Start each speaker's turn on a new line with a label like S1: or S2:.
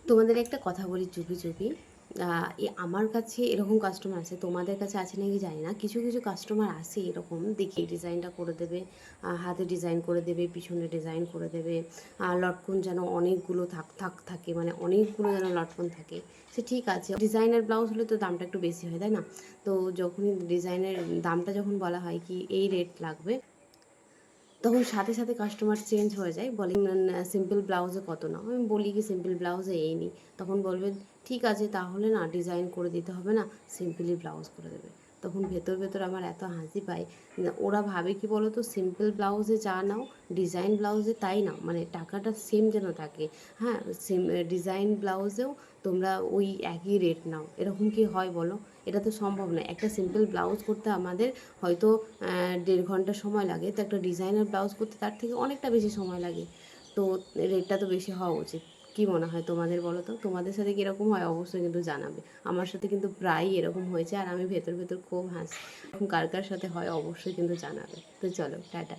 S1: তোমাদের একটা কথা বলি চুপি চুপি। আমার কাছে এরকম কাস্টমার আছে, তোমাদের কাছে আছে নাকি জানি না। কিছু কিছু কাস্টমার আসে এরকম, দেখি ডিজাইনটা করে দেবে, হাতে ডিজাইন করে দেবে, পিছনে ডিজাইন করে দেবে, লটকন যেন অনেকগুলো থাকে, মানে অনেকগুলো যেন লটকন থাকে। সে ঠিক আছে, ডিজাইনার ব্লাউজ হলে তো দামটা একটু বেশি হয়, তাই না? তো যখনই ডিজাইনের দামটা যখন বলা হয় কি এই রেট লাগবে, তখন সাথে সাথে কাস্টমার চেঞ্জ হয়ে যায়, বলে সিম্পল ব্লাউজে কত নাও। আমি বলি কি সিম্পল ব্লাউজে এই নিই, তখন বলবে ঠিক আছে তাহলে না ডিজাইন করে দিতে হবে না, সিম্পলি ব্লাউজ করে দেবে। তখন ভেতর ভেতর আমার এত হাসি পায়। ওরা ভাবে কি বলো তো, সিম্পল ব্লাউজে যা নাও ডিজাইন ব্লাউজে তাই নাও, মানে টাকাটা সেম যেন থাকে। হ্যাঁ, ডিজাইন ব্লাউজেও তোমরা ওই একই রেট নাও, এরকম কি হয় বলো? এটা তো সম্ভব নয়। একটা সিম্পল ব্লাউজ করতে আমাদের হয়তো 1.5 ঘন্টা সময় লাগে, তো একটা ডিজাইনার ব্লাউজ করতে তার থেকে অনেকটা বেশি সময় লাগে। তো রেটটা তো বেশি হওয়া উচিত। কী মনে হয় তোমাদের বলো তো? তোমাদের সাথে কীরকম হয় অবশ্যই কিন্তু জানাবে। আমার সাথে কিন্তু প্রায়ই এরকম হয়েছে, আর আমি ভেতর ভেতর খুব হাসি। এখন কার কার সাথে হয় অবশ্যই কিন্তু জানাবে। তো চলো, টাটা।